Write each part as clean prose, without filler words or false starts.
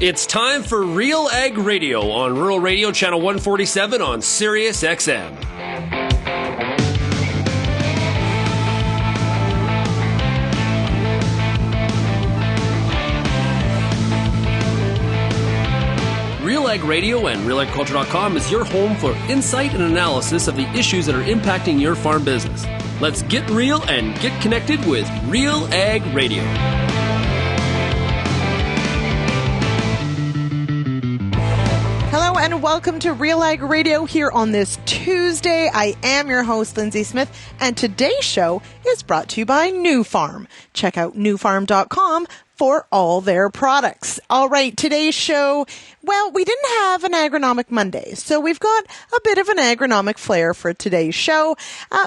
It's time for RealAg Radio on Rural Radio Channel 147 on Sirius XM. RealAg Radio and RealAgriculture.com is your home for insight and analysis of the issues that are impacting your farm business. Let's get real and get connected with RealAg Radio. Hello and welcome to RealAg Radio here on this Tuesday. I am your host, Lyndsey Smith, and today's show is brought to you by NuFarm. Check out NuFarm.com for all their products. All right, today's show, well, we didn't have an Agronomic Monday, so we've got a bit of an agronomic flair for today's show.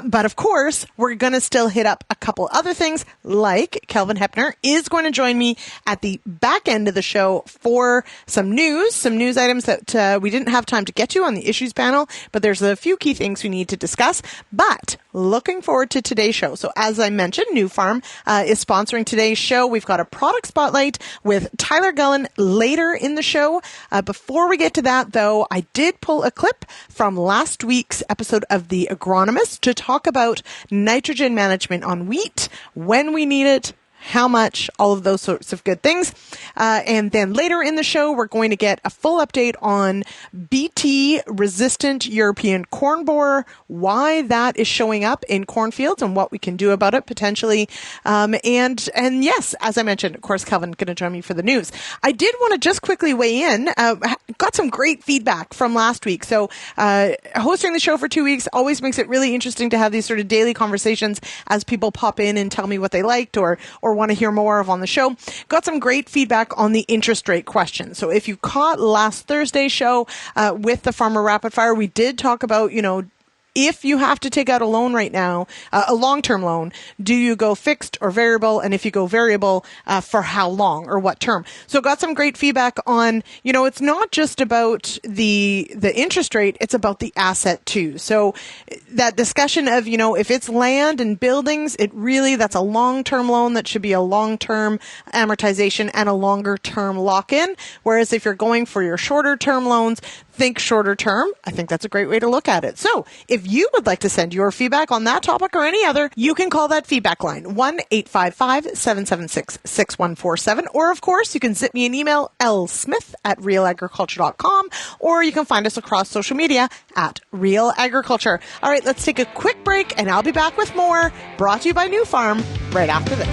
But of course, we're going to still hit up a couple other things, like Kelvin Heppner is going to join me at the back end of the show for some news items that we didn't have time to get to on the issues panel, but there's a few key things we need to discuss. But looking forward to today's show. So as I mentioned, NuFarm is sponsoring today's show. We've got a product spotlight with Tyler Gullen later in the show. Before we get to that, though, I did pull a clip from last week's episode of The Agronomists to talk about nitrogen management on wheat, when we need it, how much, all of those sorts of good things. And then later in the show, we're going to get a full update on BT-resistant European corn borer, why that is showing up in cornfields and what we can do about it potentially. And yes, as I mentioned, of course, Kelvin's going to join me for the news. I did want to just quickly weigh in. Got some great feedback from last week. So hosting the show for 2 weeks always makes it really interesting to have these sort of daily conversations as people pop in and tell me what they liked or want to hear more of on the show. Got some great feedback on the interest rate question. So if you caught last Thursday's show with the Farmer Rapid Fire, we did talk about, if you have to take out a loan right now, a long-term loan, do you go fixed or variable? And if you go variable, for how long or what term? So got some great feedback on, it's not just about the interest rate, it's about the asset too. So that discussion of, if it's land and buildings, that's a long-term loan that should be a long-term amortization and a longer-term lock-in. Whereas if you're going for your shorter-term loans, think shorter term. I think that's a great way to look at it. So if you would like to send your feedback on that topic or any other, you can call that feedback line 1-855-776-6147. Or of course, you can zip me an email, lsmith@realagriculture.com, or you can find us across social media at RealAgriculture. All right, let's take a quick break and I'll be back with more, brought to you by NuFarm right after this.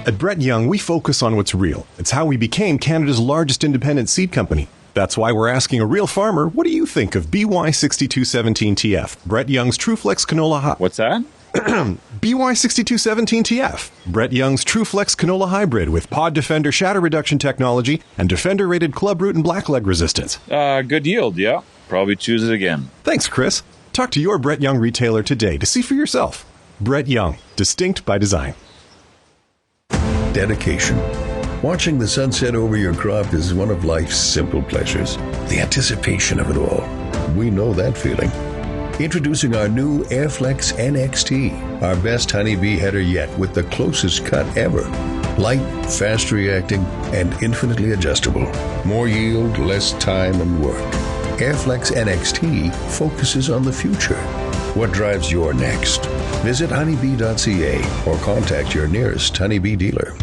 At Brett Young, we focus on what's real. It's how we became Canada's largest independent seed company. That's why we're asking a real farmer, what do you think of BY6217TF, Brett Young's TrueFlex Canola Hybrid? What's that? BY6217TF, Brett Young's TrueFlex Canola Hybrid with Pod Defender shatter reduction technology and Defender-rated club root and blackleg resistance. Good yield, yeah. Probably choose it again. Thanks, Chris. Talk to your Brett Young retailer today to see for yourself. Brett Young, distinct by design. Dedication. Watching the sunset over your crop is one of life's simple pleasures. The anticipation of it all. We know that feeling. Introducing our new Airflex NXT, our best honeybee header yet with the closest cut ever. Light, fast reacting, and infinitely adjustable. More yield, less time and work. Airflex NXT focuses on the future. What drives your next? Visit honeybee.ca or contact your nearest honeybee dealer.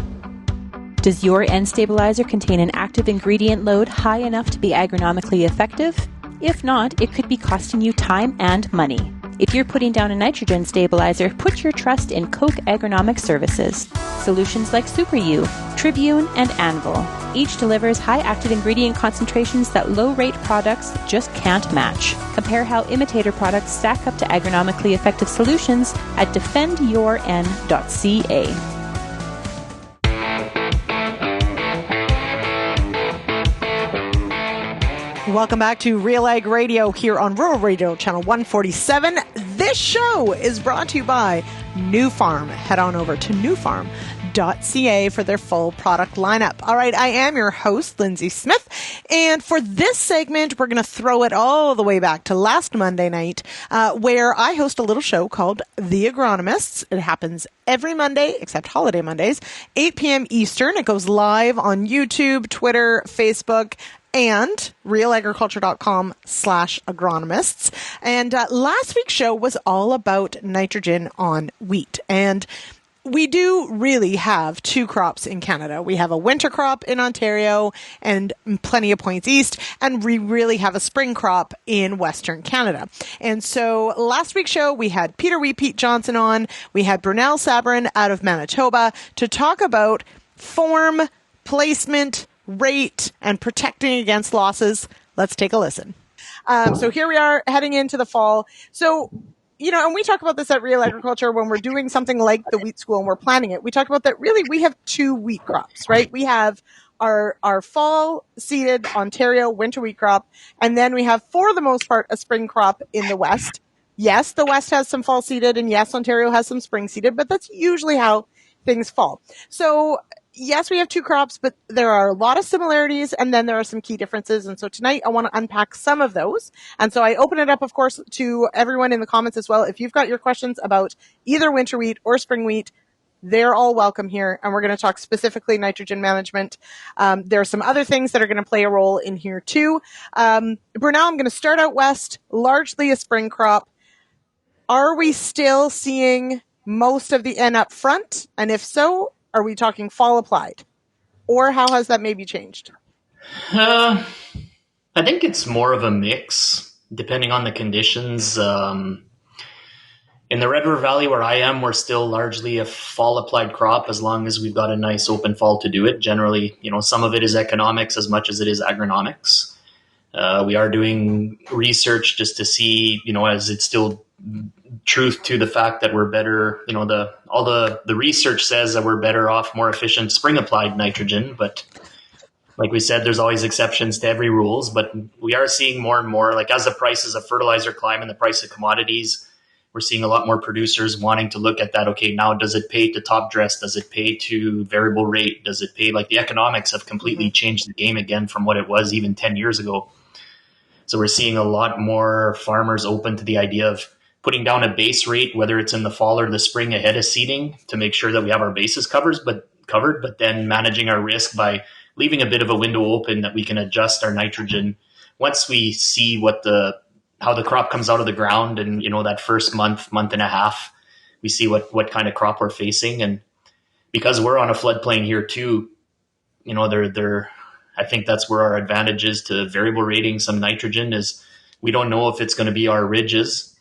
Does your N stabilizer contain an active ingredient load high enough to be agronomically effective? If not, it could be costing you time and money. If you're putting down a nitrogen stabilizer, put your trust in Koch Agronomic Services. Solutions like Super U, Tribune, and Anvil. Each delivers high active ingredient concentrations that low-rate products just can't match. Compare how imitator products stack up to agronomically effective solutions at defendyourn.ca. Welcome back to RealAg Radio here on Rural Radio Channel 147. This show is brought to you by NuFarm. Head on over to NuFarm.ca for their full product lineup. All right, I am your host, Lyndsey Smith, and for this segment, we're going to throw it all the way back to last Monday night, where I host a little show called The Agronomists. It happens every Monday, except holiday Mondays, 8 p.m. Eastern. It goes live on YouTube, Twitter, Facebook, and RealAgriculture.com/agronomists. And last week's show was all about nitrogen on wheat. And we do really have two crops in Canada. We have a winter crop in Ontario and plenty of points east, and we really have a spring crop in Western Canada. And so last week's show, we had Peter Wheat Johnson on. We had Brunel Sabourin out of Manitoba to talk about form, placement, rate, and protecting against losses. Let's take a listen. So here we are heading into the fall. So, and we talk about this at Real Agriculture when we're doing something like the wheat school and we're planning it. We talk about that really we have two wheat crops, right? We have our fall seeded Ontario winter wheat crop, and then we have, for the most part, a spring crop in the West. Yes, the West has some fall seeded, and yes, Ontario has some spring seeded, but that's usually how things fall. So yes, we have two crops, but there are a lot of similarities, and then there are some key differences. And so tonight I want to unpack some of those. And so I open it up, of course, to everyone in the comments as well. If you've got your questions about either winter wheat or spring wheat, they're all welcome here. And we're going to talk specifically nitrogen management. There are some other things that are going to play a role in here too. Brunel, I'm going to start out west, largely a spring crop. Are we still seeing most of the N up front? And if so, are we talking fall applied? Or how has that maybe changed? I think it's more of a mix, depending on the conditions. In the Red River Valley where I am, we're still largely a fall applied crop as long as we've got a nice open fall to do it. Generally, some of it is economics as much as it is agronomics. We are doing research just to see, as it's still truth to the fact that we're better, all the research says that we're better off, more efficient spring applied nitrogen. But like we said, there's always exceptions to every rules, but we are seeing more and more, like as the prices of fertilizer climb and the price of commodities, we're seeing a lot more producers wanting to look at that. Okay, now does it pay to top dress? Does it pay to variable rate? Does it pay? Like the economics have completely changed the game again from what it was even 10 years ago. So we're seeing a lot more farmers open to the idea of putting down a base rate, whether it's in the fall or the spring ahead of seeding, to make sure that we have our bases covered, but then managing our risk by leaving a bit of a window open that we can adjust our nitrogen once we see how the crop comes out of the ground. And, that first month and a half, we see what kind of crop we're facing. And because we're on a floodplain here too, I think that's where our advantage is to variable rating some nitrogen is we don't know if it's going to be our ridges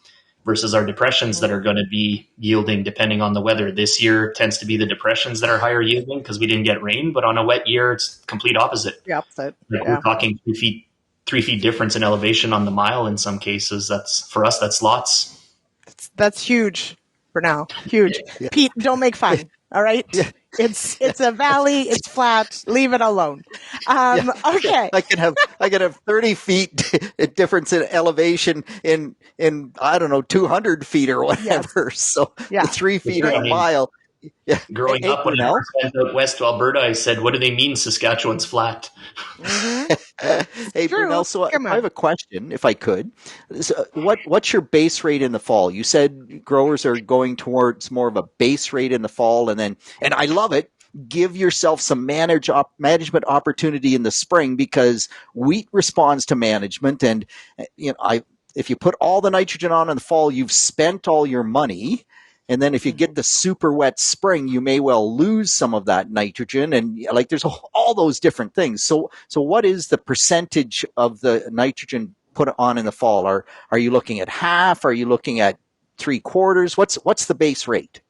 versus our depressions that are going to be yielding depending on the weather. This year tends to be the depressions that are higher yielding because we didn't get rain, but on a wet year, it's complete opposite. The opposite. We're talking 3 feet difference in elevation on the mile in some cases. For us, that's lots. That's huge for now. Huge. Yeah. Pete, don't make fun. All right. Yeah. It's a valley. It's flat. Leave it alone. Okay. I can have 30 feet difference in elevation in I don't know 200 feet or whatever. Yes. So 3 feet in a mile. Yeah. Growing up when I went out west to Alberta, I said, "What do they mean Saskatchewan's flat?" Mm-hmm. Hey, Brunel, so I have a question, if I could. So what's your base rate in the fall? You said growers are going towards more of a base rate in the fall, and I love it. Give yourself some management opportunity in the spring because wheat responds to management, and if you put all the nitrogen on in the fall, you've spent all your money. And then if you get the super wet spring, you may well lose some of that nitrogen. And there's all those different things. So what is the percentage of the nitrogen put on in the fall? Are you looking at half? Are you looking at 3/4? What's the base rate?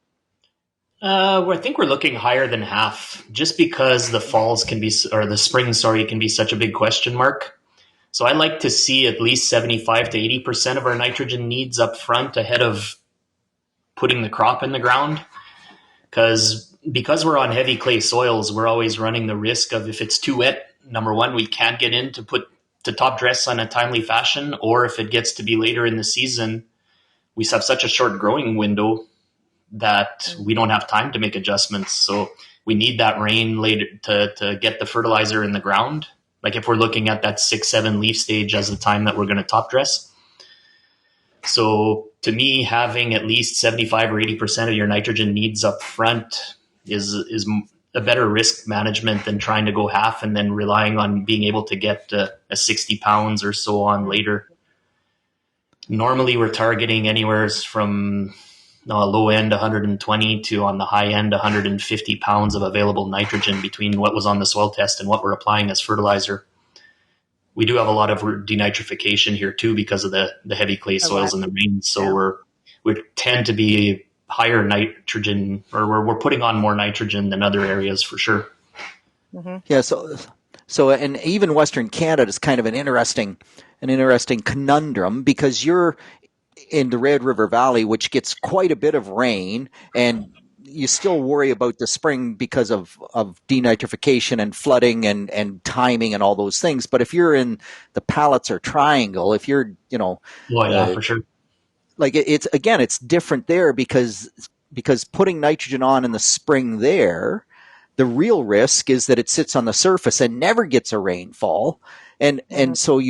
I think we're looking higher than half just because the spring can be such a big question mark. So I like to see at least 75 to 80% of our nitrogen needs up front ahead of putting the crop in the ground, because we're on heavy clay soils, we're always running the risk of, if it's too wet, number one, we can't get in to top dress on a timely fashion, or if it gets to be later in the season, we have such a short growing window that we don't have time to make adjustments. So we need that rain later to get the fertilizer in the ground. Like if we're looking at that 6-7 leaf stage as the time that we're going to top dress. So to me, having at least 75 or 80% of your nitrogen needs up front is a better risk management than trying to go half and then relying on being able to get a 60 pounds or so on later. Normally we're targeting anywhere from low end 120 to on the high end 150 pounds of available nitrogen between what was on the soil test and what we're applying as fertilizer. We do have a lot of denitrification here too because of the heavy clay soils and the rain. So we tend to be higher nitrogen, or we're putting on more nitrogen than other areas for sure. Mm-hmm. Yeah. So and even Western Canada is kind of an interesting conundrum because you're in the Red River Valley, which gets quite a bit of rain, and you still worry about the spring because of denitrification and flooding and timing and all those things. But if you're in the Pallets Triangle, if you're, for sure. Like it's different there because putting nitrogen on in the spring there, the real risk is that it sits on the surface and never gets a rainfall. And so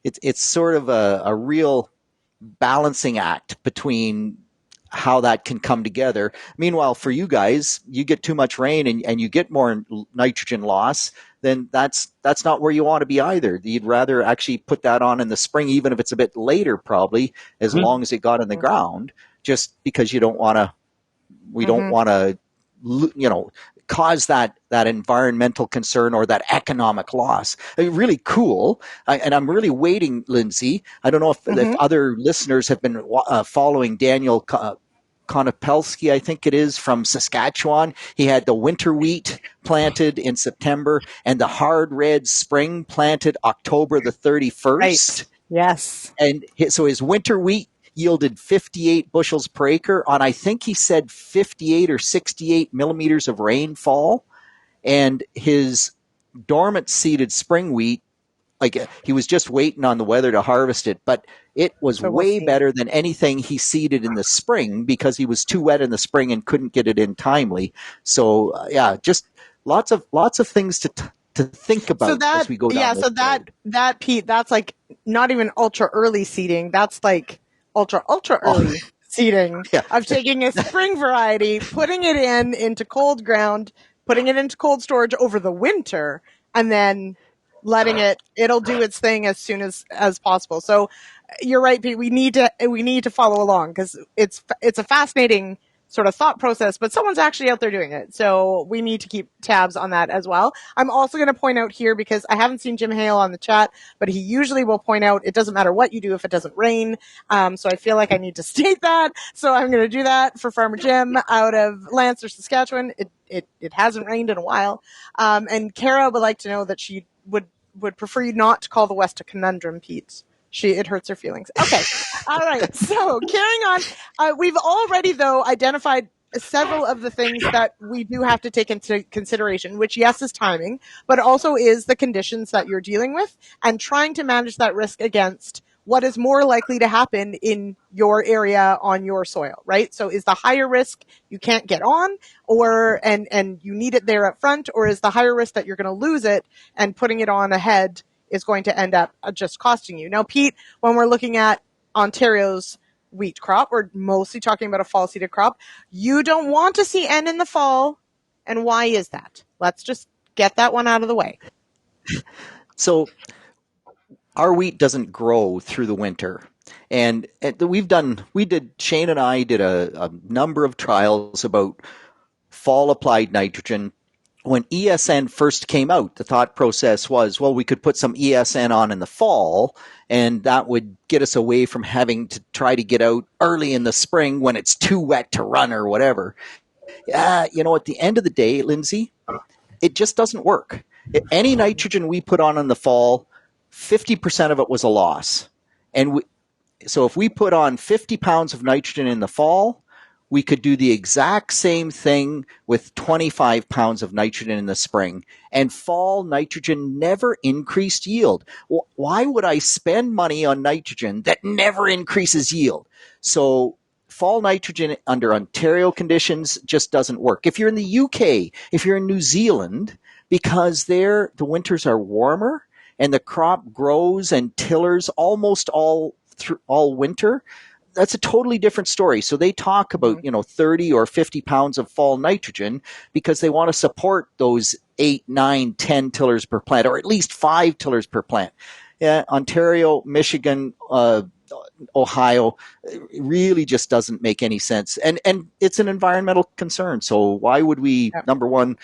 it's sort of a real balancing act between how that can come together. Meanwhile, for you guys, you get too much rain and you get more nitrogen loss, then that's not where you want to be either. You'd rather actually put that on in the spring, even if it's a bit later, probably, as long as it got in the ground, just because you don't want to, don't want to, cause that environmental concern or that economic loss. Really cool. And I'm really waiting, Lyndsey. I don't know if other listeners have been following Daniel Konopelski, I think it is, from Saskatchewan. He had the winter wheat planted in September and the hard red spring planted October the 31st. Right. Yes. And so his winter wheat yielded 58 bushels per acre on, I think he said 58 or 68 millimeters of rainfall. And his dormant seeded spring wheat, like he was just waiting on the weather to harvest it, but it was way better than anything he seeded in the spring because he was too wet in the spring and couldn't get it in timely. So just lots of things to think about as we go down. So that Pete, that's like not even ultra early seeding. That's like ultra early seeding of taking a spring variety, putting it into cold ground, putting it into cold storage over the winter, and then letting it'll do its thing as soon as possible. So you're right, Pete. We need to follow along because it's a fascinating sort of thought process, but someone's actually out there doing it. So we need to keep tabs on that as well. I'm also going to point out here, because I haven't seen Jim Hale on the chat, but he usually will point out it doesn't matter what you do if it doesn't rain. So I feel like I need to state that. So I'm going to do that for Farmer Jim out of Lancer, Saskatchewan. It hasn't rained in a while. And Kara would like to know that she would prefer you not to call the West a conundrum, Pete. It hurts her feelings. Okay. All right. So carrying on, we've already, though, identified several of the things that we do have to take into consideration, which, yes, is timing, but also is the conditions that you're dealing with and trying to manage that risk against what is more likely to happen in your area on your soil, right? So is the higher risk you can't get on and you need it there up front, or is the higher risk that you're going to lose it and putting it on ahead is going to end up just costing you? Now, Pete, when we're looking at Ontario's wheat crop, we're mostly talking about a fall seeded crop. You don't want to see N in the fall. And why is that? Let's just get that one out of the way. So our wheat doesn't grow through the winter. And Shane and I did a number of trials about fall applied nitrogen. When ESN first came out, the thought process was, well, we could put some ESN on in the fall, and that would get us away from having to try to get out early in the spring when it's too wet to run or whatever. At the end of the day, Lyndsey, it just doesn't work. Any nitrogen we put on in the fall, 50% of it was a loss. And so if we put on 50 pounds of nitrogen in the fall, we could do the exact same thing with 25 pounds of nitrogen in the spring, and fall nitrogen never increased yield. Why would I spend money on nitrogen that never increases yield? So fall nitrogen under Ontario conditions just doesn't work. If you're in the UK, if you're in New Zealand, because there the winters are warmer and the crop grows and tillers almost all winter, that's a totally different story. So they talk about, 30 or 50 pounds of fall nitrogen because they want to support those 8, 9, 10 tillers per plant, or at least 5 tillers per plant. Ontario, Michigan, Ohio, really just doesn't make any sense. And it's an environmental concern. So why would we, number one,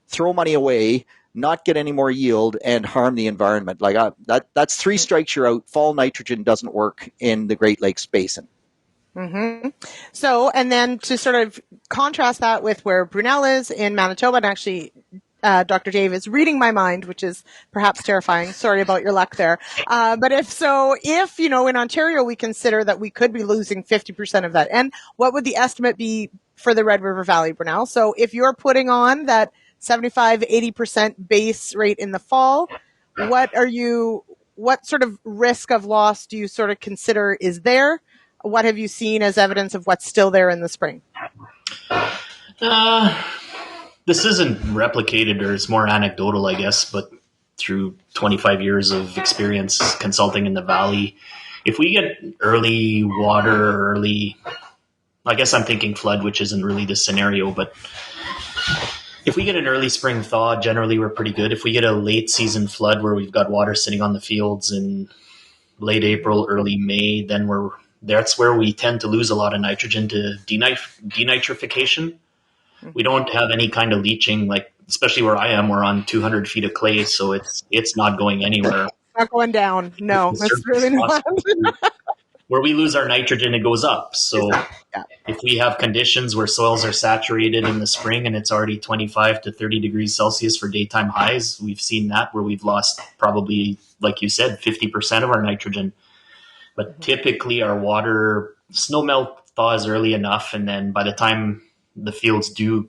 throw money away, not get any more yield, and harm the environment? Like that's 3 strikes, you're out. Fall nitrogen doesn't work in the Great Lakes Basin. Mm-hmm. So, and then to sort of contrast that with where Brunel is in Manitoba, and actually Dr. Dave is reading my mind, which is perhaps terrifying. Sorry about your luck there. But if in Ontario we consider that we could be losing 50% of that, and what would the estimate be for the Red River Valley, Brunel? So if you're putting on that 75-80% base rate in the fall, what sort of risk of loss do you sort of consider is there? What have you seen as evidence of what's still there in the spring? This isn't replicated, or it's more anecdotal, I guess, but through 25 years of experience consulting in the valley, if we get early water, I guess I'm thinking flood, which isn't really the scenario, but if we get an early spring thaw, generally we're pretty good. If we get a late season flood where we've got water sitting on the fields in late April, early May, then that's where we tend to lose a lot of nitrogen to denitrification. We don't have any kind of leaching, like especially where I am, we're on 200 feet of clay, so it's not going anywhere. It's not going down. No, it's really not. Where we lose our nitrogen, it goes up. So if we have conditions where soils are saturated in the spring and it's already 25 to 30 degrees Celsius for daytime highs, we've seen that where we've lost probably, like you said, 50% of our nitrogen. But typically our water, snow melt thaws early enough, and then by the time the fields do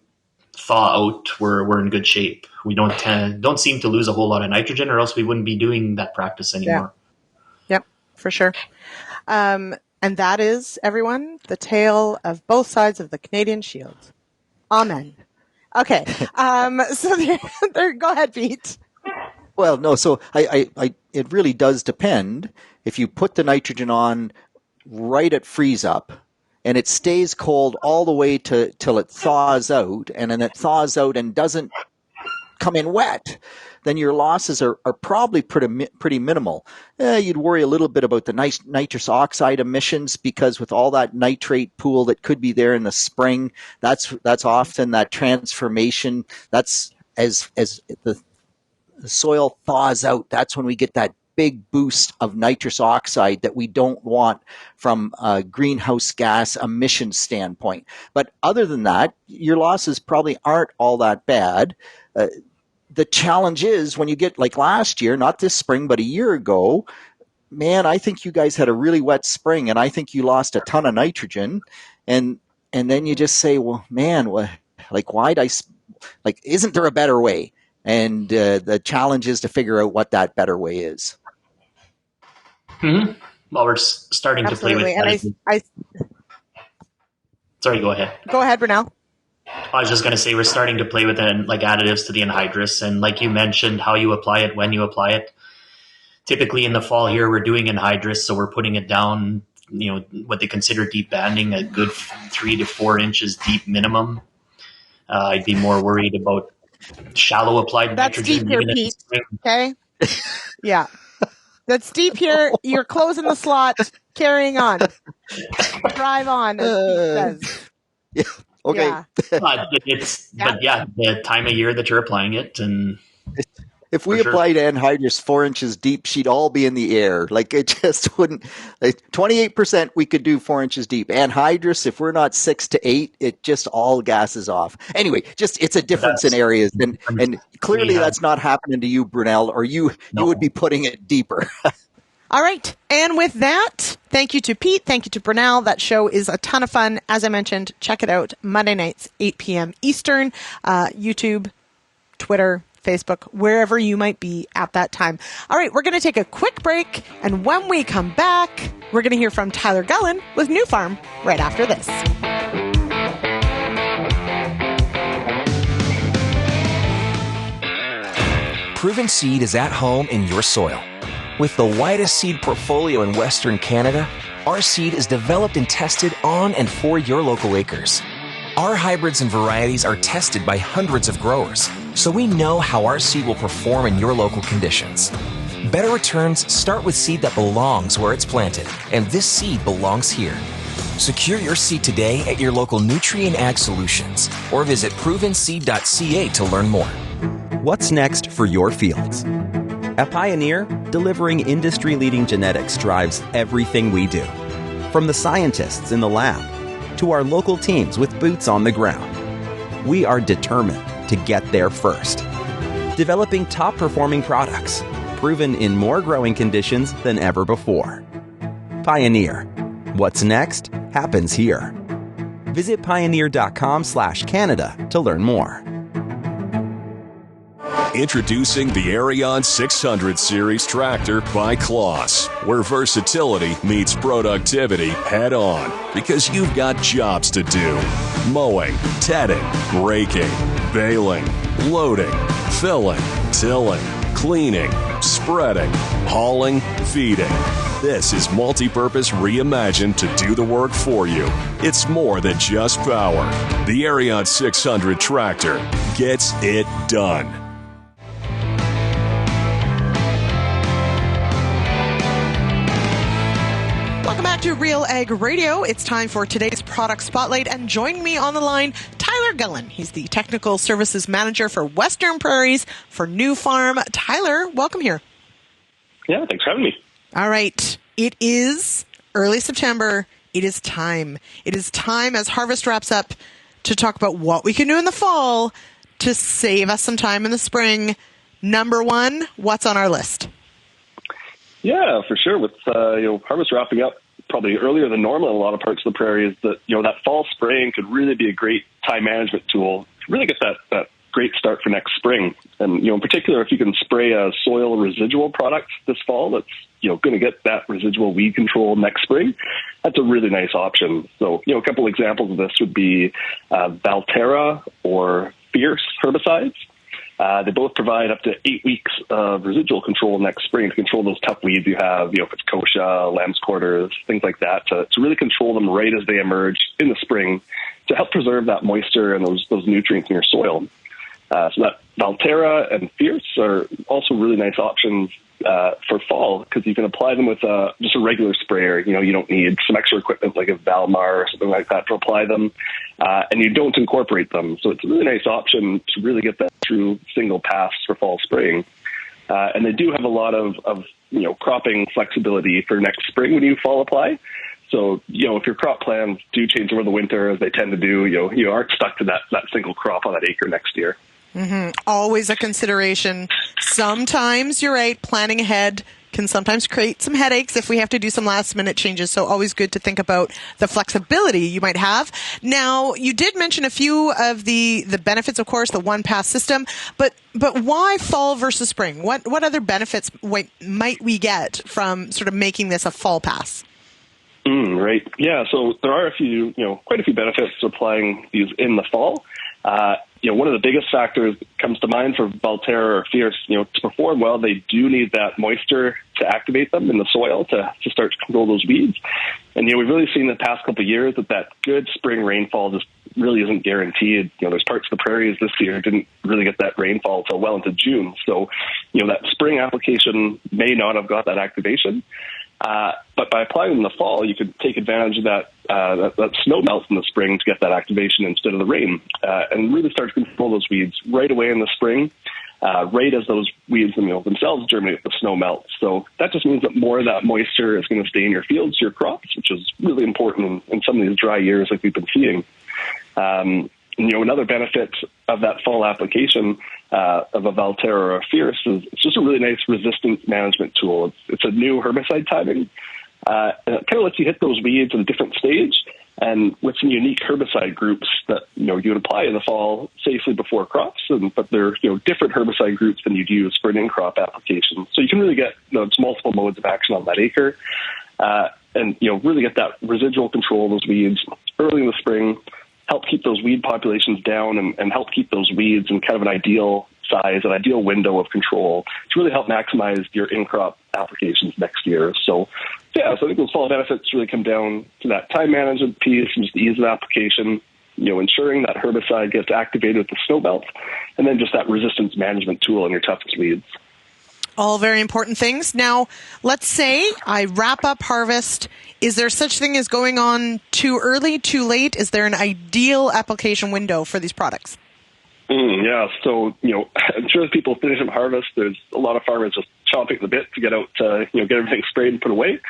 thaw out, we're in good shape. We don't seem to lose a whole lot of nitrogen, or else we wouldn't be doing that practice anymore. Yep, for sure. And that is, everyone, the tale of both sides of the Canadian Shield. Amen. Okay. So there, go ahead, Pete. Well, no. So it really does depend. If you put the nitrogen on right at freeze up, and it stays cold all the way till it thaws out, and then it thaws out and doesn't come in wet, then your losses are probably pretty minimal. You'd worry a little bit about the nitrous oxide emissions, because with all that nitrate pool that could be there in the spring, that's often that transformation. That's as the soil thaws out, that's when we get that big boost of nitrous oxide that we don't want from a greenhouse gas emission standpoint. But other than that, your losses probably aren't all that bad. The challenge is when you get, like last year, not this spring, but a year ago, man, I think you guys had a really wet spring, and I think you lost a ton of nitrogen. And then you just say, well, man, isn't there a better way? And the challenge is to figure out what that better way is. Mm-hmm. Well, we're starting to play with that. Sorry, go ahead. Go ahead, Brunel. I was just going to say we're starting to play with like additives to the anhydrous, and like you mentioned, how you apply it, when you apply it. Typically in the fall here, we're doing anhydrous, so we're putting it down, what they consider deep banding, a good 3 to 4 inches deep minimum. I'd be more worried about shallow applied nitrogen. That's deep here, Pete. Okay? Yeah. That's deep here. You're closing the slot, carrying on. Drive on, as Pete says. Yeah. Okay. Yeah. But the time of year that you're applying it, and if we applied anhydrous 4 inches deep, she'd all be in the air. Like it just wouldn't. 28% we could do 4 inches deep. Anhydrous, if we're not 6 to 8, it just all gases off. Anyway, it's a difference in areas, and clearly that's not happening to you, Brunel, or you would be putting it deeper. All right. And with that, thank you to Pete. Thank you to Brunel. That show is a ton of fun. As I mentioned, check it out Monday nights, 8 p.m. Eastern, YouTube, Twitter, Facebook, wherever you might be at that time. All right. We're going to take a quick break. And when we come back, We're going to hear from Tyler Gullen with NuFarm right after this. Proven Seed is at home in your soil. With the widest seed portfolio in Western Canada, our seed is developed and tested on and for your local acres. Our hybrids and varieties are tested by hundreds of growers, so we know how our seed will perform in your local conditions. Better returns start with seed that belongs where it's planted, and this seed belongs here. Secure your seed today at your local Nutrien Ag Solutions or visit provenseed.ca to learn more. What's next for your fields? At Pioneer, delivering industry-leading genetics drives everything we do. From the scientists in the lab to our local teams with boots on the ground, we are determined to get there first. Developing top-performing products, proven in more growing conditions than ever before. Pioneer. What's next happens here. Visit pioneer.com/Canada to learn more. Introducing the Arion 600 Series tractor by Claas, where versatility meets productivity head on, because you've got jobs to do. Mowing, tedding, raking, baling, loading, filling, tilling, cleaning, spreading, hauling, feeding. This is multi-purpose reimagined to do the work for you. It's more than just power. The Arion 600 tractor gets it done. Welcome back to RealAg Radio. It's time for today's product spotlight, and joining me on the line, Tyler Gullen. He's the Technical Services Manager for Western Prairies for NuFarm. Tyler, welcome here. Yeah, thanks for having me. All right. It is early September. It is time. It is time as harvest wraps up to talk about what we can do in the fall to save us some time in the spring. Number one, what's on our list? Yeah, for sure. With harvest wrapping up probably earlier than normal in a lot of parts of the prairies, that fall spraying could really be a great time management tool to really get that great start for next spring. And in particular, if you can spray a soil residual product this fall that's going to get that residual weed control next spring, that's a really nice option. So a couple examples of this would be Valterra or Fierce herbicides. They both provide up to 8 weeks of residual control next spring to control those tough weeds you have, if it's kochia, lamb's quarters, things like that, to really control them right as they emerge in the spring to help preserve that moisture and those nutrients in your soil. So that Valterra and Fierce are also really nice options for fall, because you can apply them with just a regular sprayer. You don't need some extra equipment like a Valmar or something like that to apply them, and you don't incorporate them. So it's a really nice option to really get that true single pass for fall spraying. And they do have a lot of cropping flexibility for next spring when you fall apply. So, if your crop plans do change over the winter, as they tend to do, you aren't stuck to that single crop on that acre next year. Mm-hmm. Always a consideration. Sometimes, you're right, planning ahead can sometimes create some headaches if we have to do some last-minute changes. So always good to think about the flexibility you might have. Now, you did mention a few of the benefits, of course, the one-pass system. But why fall versus spring? What other benefits might we get from sort of making this a fall pass? Right. Yeah. So there are quite a few benefits to applying these in the fall. One of the biggest factors that comes to mind for Valterra or Fierce, to perform well, they do need that moisture to activate them in the soil to start to control those weeds. And, we've really seen the past couple of years that good spring rainfall just really isn't guaranteed. There's parts of the prairies this year didn't really get that rainfall until well into June. So, that spring application may not have got that activation. But by applying them in the fall, you could take advantage of that snow melt in the spring to get that activation instead of the rain, and really start to control those weeds right away in the spring, right as those weeds themselves germinate with the snow melt. So that just means that more of that moisture is going to stay in your fields, your crops, which is really important in some of these dry years like we've been seeing. Another benefit of that fall application of a Valterra or a Fierce is it's just a really nice resistance management tool. It's a new herbicide timing. And it kind of lets you hit those weeds at a different stage, and with some unique herbicide groups that you would apply in the fall safely before crops, but they're different herbicide groups than you'd use for an in-crop application. So you can really get multiple modes of action on that acre. and, really get that residual control of those weeds early in the spring, help keep those weed populations down and help keep those weeds in kind of an ideal size, an ideal window of control to really help maximize your in-crop applications next year. So I think those fall benefits really come down to that time management piece and just the ease of application, ensuring that herbicide gets activated with the snow belt, and then just that resistance management tool in your toughest weeds. All very important things. Now, let's say I wrap up harvest. Is there such thing as going on too early, too late? Is there an ideal application window for these products? Yeah, so, I'm sure as people finish up harvest, there's a lot of farmers just chomping at the bit to get out, get everything sprayed and put away.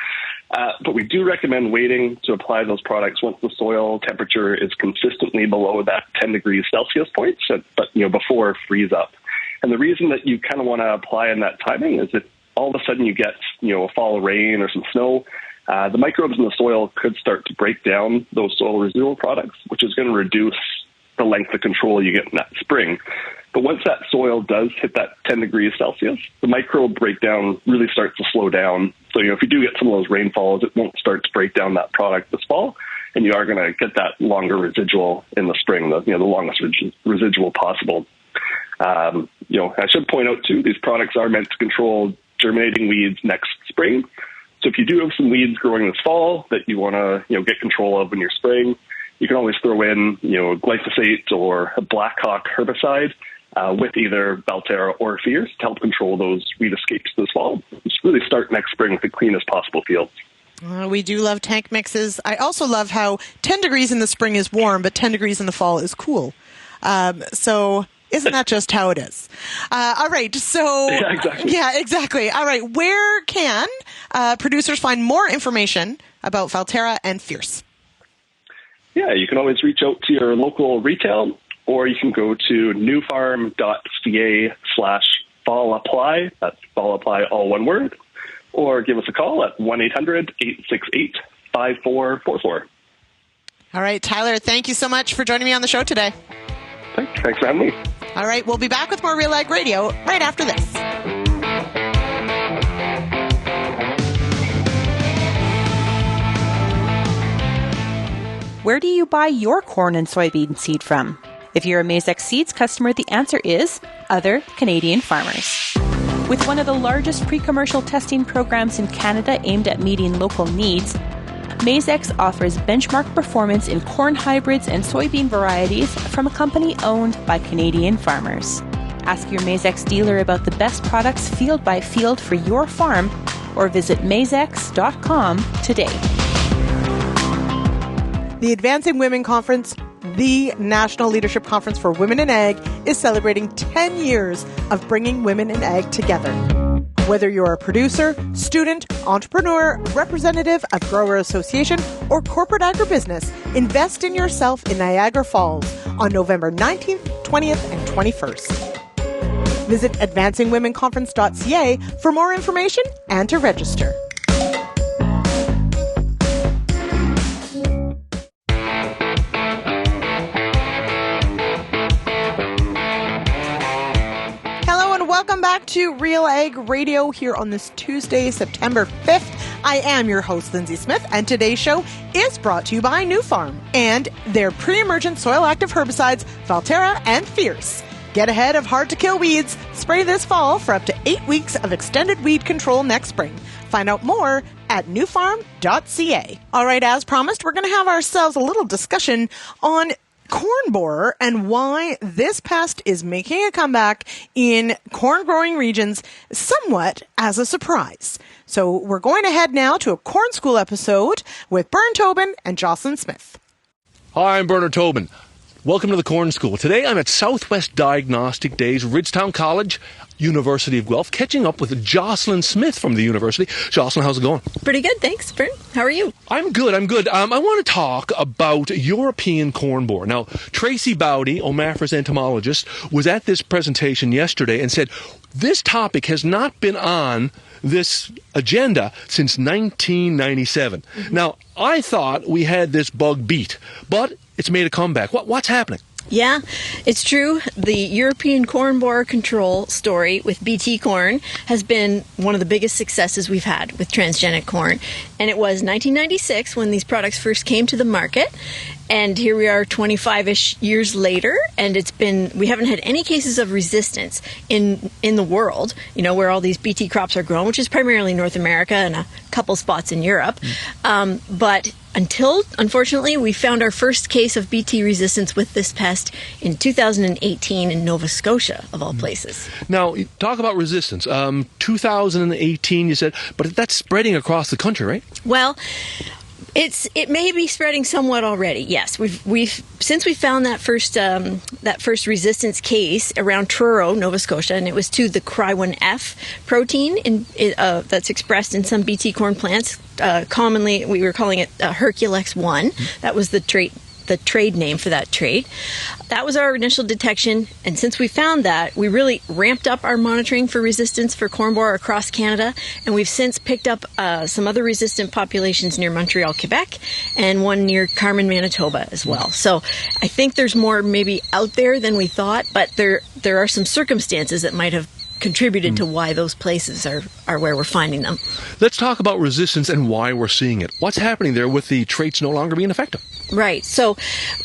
But we do recommend waiting to apply those products once the soil temperature is consistently below that 10 degrees Celsius point, but before freeze up. And the reason that you kind of want to apply in that timing is if all of a sudden you get, a fall of rain or some snow, the microbes in the soil could start to break down those soil residual products, which is going to reduce the length of control you get in that spring. But once that soil does hit that 10 degrees Celsius, the microbe breakdown really starts to slow down. So, if you do get some of those rainfalls, it won't start to break down that product this fall, and you are going to get that longer residual in the spring, the longest residual possible. I should point out, too, these products are meant to control germinating weeds next spring. So if you do have some weeds growing this fall that you want to, get control of when you're spraying, you can always throw in, glyphosate or a Black Hawk herbicide with either Valterra or Fierce to help control those weed escapes this fall. Just really start next spring with the cleanest possible fields. We do love tank mixes. I also love how 10 degrees in the spring is warm, but 10 degrees in the fall is cool. So isn't that just how it is? All right. So yeah, exactly. Yeah, exactly. All right. Where can producers find more information about Valterra and Fierce? Yeah, you can always reach out to your local retail, or you can go to nufarm.ca/fall apply. That's fall apply, all one word. Or give us a call at 1-800-868-5444. All right, Tyler, thank you so much for joining me on the show today. Thanks for having me. All right, we'll be back with more RealAg Radio right after this. Where do you buy your corn and soybean seed from? If you're a Maizex Seeds customer, the answer is other Canadian farmers. With one of the largest pre-commercial testing programs in Canada aimed at meeting local needs, Maizex offers benchmark performance in corn hybrids and soybean varieties from a company owned by Canadian farmers. Ask your Maizex dealer about the best products field by field for your farm, or visit maizex.com today. The Advancing Women Conference, the National Leadership Conference for Women in Ag, is celebrating 10 years of bringing women in ag together. Whether you're a producer, student, entrepreneur, representative of grower association, or corporate agribusiness, invest in yourself in Niagara Falls on November 19th, 20th, and 21st. Visit advancingwomenconference.ca for more information and to register. Welcome back to RealAg Radio here on this Tuesday, September 5th. I am your host, Lyndsey Smith, and today's show is brought to you by NuFarm and their pre-emergent soil-active herbicides, Valterra and Fierce. Get ahead of hard-to-kill weeds. Spray this fall for up to 8 weeks of extended weed control next spring. Find out more at NuFarm.ca. All right, as promised, we're going to have ourselves a little discussion on corn borer and why this pest is making a comeback in corn growing regions somewhat as a surprise. So we're going to head now to a Corn School episode with Bernard Tobin and Jocelyn Smith. Hi, I'm Bernard Tobin. Welcome to the Corn School. Today I'm at Southwest Diagnostic Days, Ridgetown College, University of Guelph, catching up with Jocelyn Smith from the university. Jocelyn, how's it going? Pretty good, thanks, Bern. How are you? I'm good. I want to talk about European corn borer. Now, Tracy Bowdy, Omafra's entomologist, was at this presentation yesterday and said this topic has not been on this agenda since 1997. Mm-hmm. Now, I thought we had this bug beat, but it's made a comeback. What's happening? Yeah, it's true. The European corn borer control story with BT corn has been one of the biggest successes we've had with transgenic corn. And it was 1996 when these products first came to the market. And here we are 25-ish years later, and we haven't had any cases of resistance in the world, where all these BT crops are grown, which is primarily North America and a couple spots in Europe. But until, unfortunately, we found our first case of BT resistance with this pest in 2018 in Nova Scotia, of all places. Now, talk about resistance. 2018, you said, but that's spreading across the country, right? Well, it may be spreading somewhat already. Yes, we've since we found that first resistance case around Truro, Nova Scotia, and it was to the Cry1F protein that's expressed in some BT corn plants. Commonly, we were calling it Herculex 1. That was the trade name for that trait. That was our initial detection, and since we found that, we really ramped up our monitoring for resistance for corn borer across Canada, and we've since picked up some other resistant populations near Montreal, Quebec, and one near Carmen, Manitoba as well. So I think there's more maybe out there than we thought, but there are some circumstances that might have contributed to why those places are where we're finding them. Let's talk about resistance and why we're seeing it. What's happening there with the traits no longer being effective? Right. So,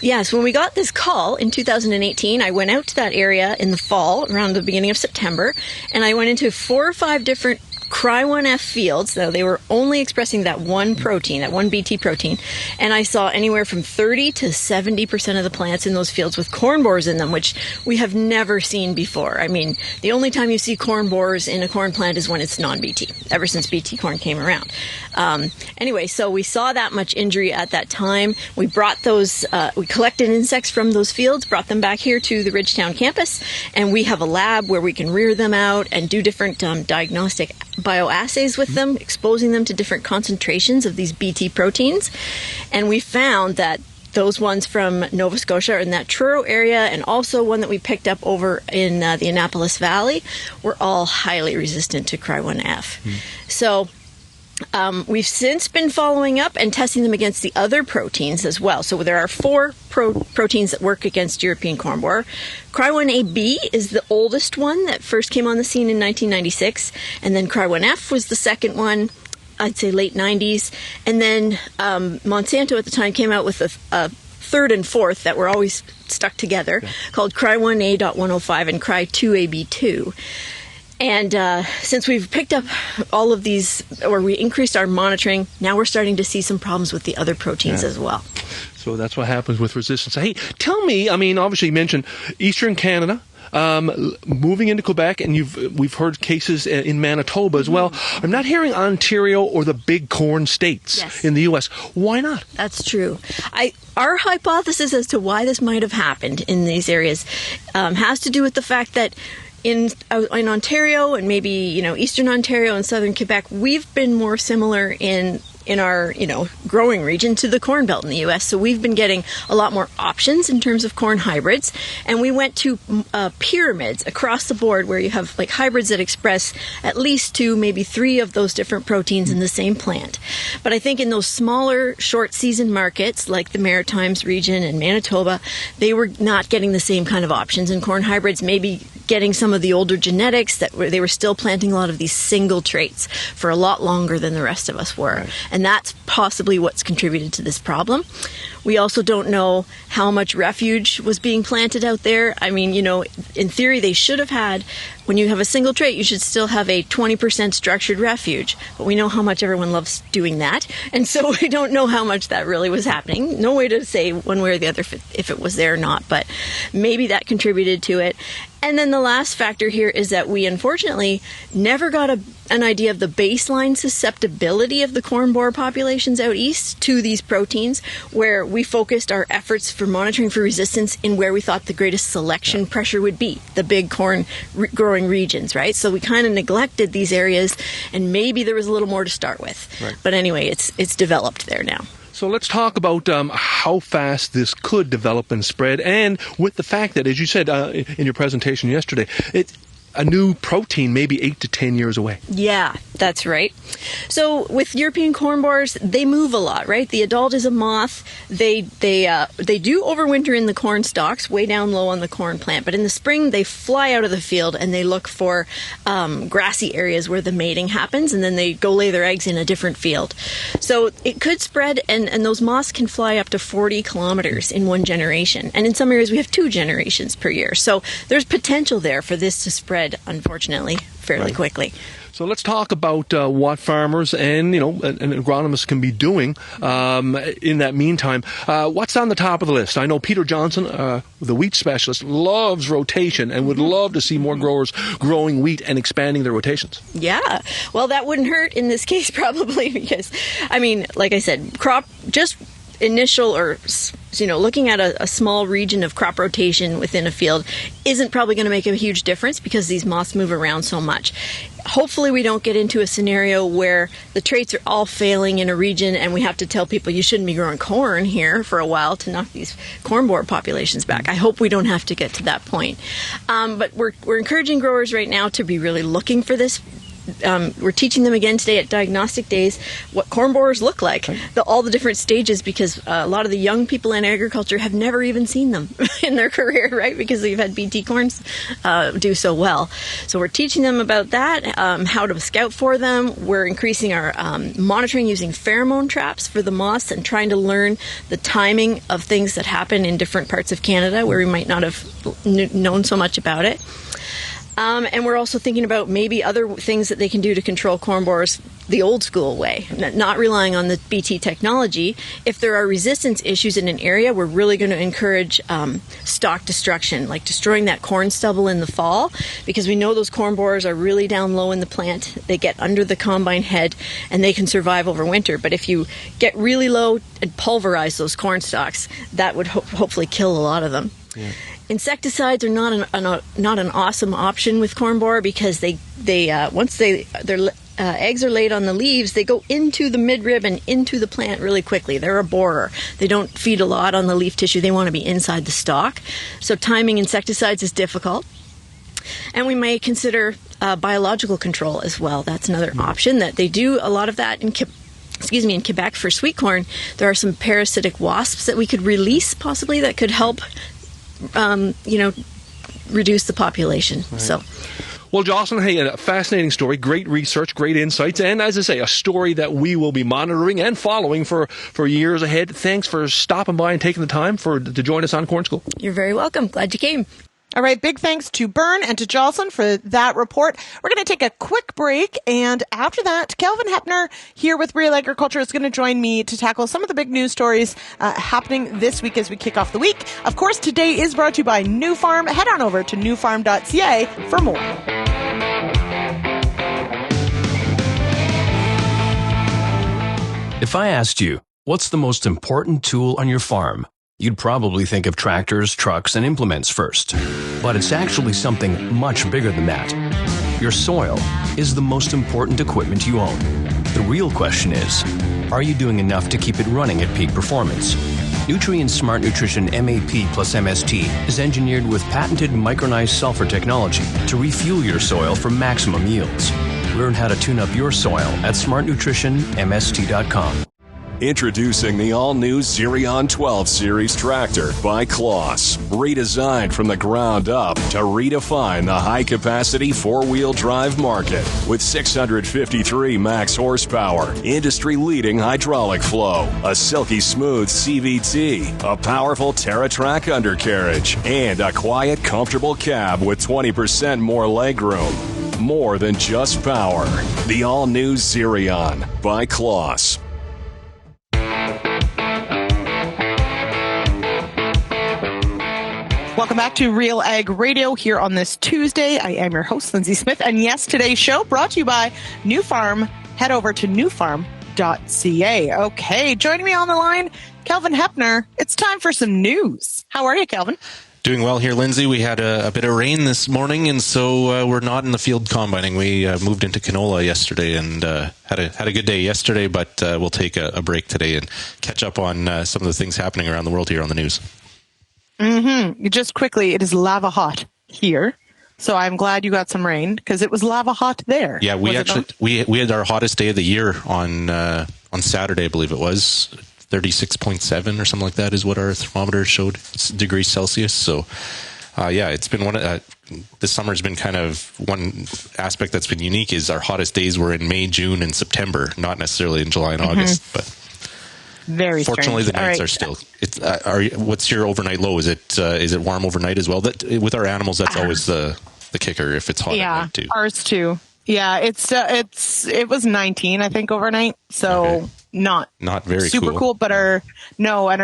yes, when we got this call in 2018, I went out to that area in the fall, around the beginning of September, and I went into 4 or 5 different Cry1F fields, though they were only expressing that one protein, that one BT protein, and I saw anywhere from 30 to 70% of the plants in those fields with corn borers in them, which we have never seen before. I mean, the only time you see corn borers in a corn plant is when it's non-BT, ever since BT corn came around. Anyway, so we saw that much injury at that time. We brought we collected insects from those fields, brought them back here to the Ridgetown campus, and we have a lab where we can rear them out and do different diagnostic bioassays with them, exposing them to different concentrations of these BT proteins. And we found that those ones from Nova Scotia in that Truro area, and also one that we picked up over in the Annapolis Valley, were all highly resistant to Cry1F. So we've since been following up and testing them against the other proteins as well. So there are 4 proteins that work against European corn borer. Cry1AB is the oldest one that first came on the scene in 1996, and then Cry1F was the second one, I'd say late 90s, and then Monsanto at the time came out with a third and fourth that were always stuck together, called Cry1A.105 and Cry2AB2. And since we've picked up all of these, or we increased our monitoring, now we're starting to see some problems with the other proteins as well. So that's what happens with resistance. Hey, tell me, I mean, obviously you mentioned Eastern Canada, moving into Quebec, and we've heard cases in Manitoba as well. I'm not hearing Ontario or the big corn states in the U.S. Why not? That's true. Our hypothesis as to why this might have happened in these areas has to do with the fact that in Ontario and maybe Eastern Ontario and Southern Quebec, we've been more similar in our growing region to the Corn Belt in the U.S. So we've been getting a lot more options in terms of corn hybrids, and we went to pyramids across the board where you have like hybrids that express at least 2, maybe 3 of those different proteins in the same plant. But I think in those smaller short season markets like the Maritimes region and Manitoba, they were not getting the same kind of options in corn hybrids, maybe getting some of the older genetics that they were still planting a lot of these single traits for a lot longer than the rest of us were. Right. And that's possibly what's contributed to this problem. We also don't know how much refuge was being planted out there. I mean, in theory, they should have had, when you have a single trait, you should still have a 20% structured refuge. But we know how much everyone loves doing that. And so we don't know how much that really was happening. No way to say one way or the other if it was there or not. But maybe that contributed to it. And then the last factor here is that we unfortunately never got an idea of the baseline susceptibility of the corn borer populations out east to these proteins, where we focused our efforts for monitoring for resistance in where we thought the greatest selection pressure would be, the big corn growing regions, right? So we kind of neglected these areas, and maybe there was a little more to start with. Right. But anyway, it's developed there now. So let's talk about how fast this could develop and spread, and with the fact that, as you said in your presentation yesterday, a new protein maybe 8 to 10 years away. Yeah, that's right. So with European corn borers, they move a lot, right? The adult is a moth. They do overwinter in the corn stalks, way down low on the corn plant. But in the spring, they fly out of the field and they look for grassy areas where the mating happens, and then they go lay their eggs in a different field. So it could spread, and those moths can fly up to 40 kilometers in one generation. And in some areas, we have 2 generations per year. So there's potential there for this to spread, unfortunately, fairly quickly. So let's talk about what farmers and agronomists can be doing in that meantime. What's on the top of the list? I know Peter Johnson, the wheat specialist, loves rotation and would love to see more growers growing wheat and expanding their rotations. Yeah, well, that wouldn't hurt in this case probably because, I mean, like I said, crop just initial or looking at a small region of crop rotation within a field isn't probably going to make a huge difference because these moths move around so much. Hopefully we don't get into a scenario where the traits are all failing in a region and we have to tell people you shouldn't be growing corn here for a while to knock these corn borer populations back. I hope we don't have to get to that point. But we're encouraging growers right now to be really looking for this. We're teaching them again today at Diagnostic Days what corn borers look like, all the different stages, because a lot of the young people in agriculture have never even seen them in their career, right? Because we've had BT corns do so well. So we're teaching them about that, how to scout for them. We're increasing our monitoring using pheromone traps for the moths and trying to learn the timing of things that happen in different parts of Canada where we might not have known so much about it. And we're also thinking about maybe other things that they can do to control corn borers the old school way, not relying on the BT technology. If there are resistance issues in an area, we're really going to encourage stalk destruction, like destroying that corn stubble in the fall, because we know those corn borers are really down low in the plant. They get under the combine head and they can survive over winter. But if you get really low and pulverize those corn stalks, that would hopefully kill a lot of them. Yeah. Insecticides are not an awesome option with corn borer because they once their eggs are laid on the leaves, they go into the midrib and into the plant really quickly. They're a borer. They don't feed a lot on the leaf tissue. They want to be inside the stalk. So timing insecticides is difficult. And we may consider biological control as well. That's another option that they do a lot of that in Quebec for sweet corn. There are some parasitic wasps that we could release possibly that could help reduce the population. Right. So, well, Jocelyn, hey, a fascinating story, great research, great insights, and as I say, a story that we will be monitoring and following for years ahead. Thanks for stopping by and taking the time to join us on Corn School. You're very welcome. Glad you came. All right, big thanks to Bern and to Jocelyn for that report. We're going to take a quick break, and after that, Kelvin Heppner here with Real Agriculture is going to join me to tackle some of the big news stories happening this week as we kick off the week. Of course, today is brought to you by NuFarm. Head on over to NuFarm.ca for more. If I asked you, what's the most important tool on your farm? You'd probably think of tractors, trucks, and implements first. But it's actually something much bigger than that. Your soil is the most important equipment you own. The real question is, are you doing enough to keep it running at peak performance? Nutrien Smart Nutrition MAP plus MST is engineered with patented micronized sulfur technology to refuel your soil for maximum yields. Learn how to tune up your soil at smartnutritionmst.com. Introducing the all-new Xerion 12 Series tractor by Kloss. Redesigned from the ground up to redefine the high-capacity four-wheel drive market. With 653 max horsepower, industry-leading hydraulic flow, a silky smooth CVT, a powerful TerraTrack undercarriage, and a quiet, comfortable cab with 20% more legroom. More than just power. The all-new Xerion by Kloss. Welcome back to Real Ag Radio here on this Tuesday. I am your host, Lyndsey Smith. And yes, today's show brought to you by NuFarm. Head over to NuFarm.ca. Okay, joining me on the line, Kelvin Heppner. It's time for some news. How are you, Kelvin? Doing well here, Lyndsey. We had a bit of rain this morning, and so we're not in the field combining. We moved into canola yesterday and had a good day yesterday, but we'll take a break today and catch up on some of the things happening around the world here on the news. Just quickly, it is lava hot here. So I'm glad you got some rain because it was lava hot there. Yeah, we had our hottest day of the year on Saturday, I believe it was. 36.7 or something like that is what our thermometer showed degrees Celsius. So, it's been this summer's been kind of one aspect that's been unique is our hottest days were in May, June, and September, not necessarily in July and August. But very fortunately, strange. the nights are still. What's your overnight low? Is it warm overnight as well? With our animals, that's always the kicker. If it's hot at night too. Ours too. Yeah, it was 19, I think, overnight. So. Okay. Not very super cool, but our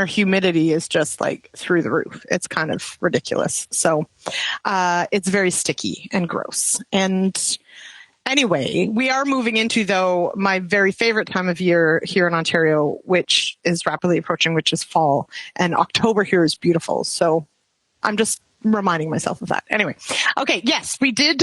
humidity is just like through the roof. It's kind of ridiculous. So it's very sticky and gross. And anyway, we are moving into, though, my very favorite time of year here in Ontario, which is rapidly approaching, which is fall. And October here is beautiful. So I'm just reminding myself of that. Anyway, okay, yes, we did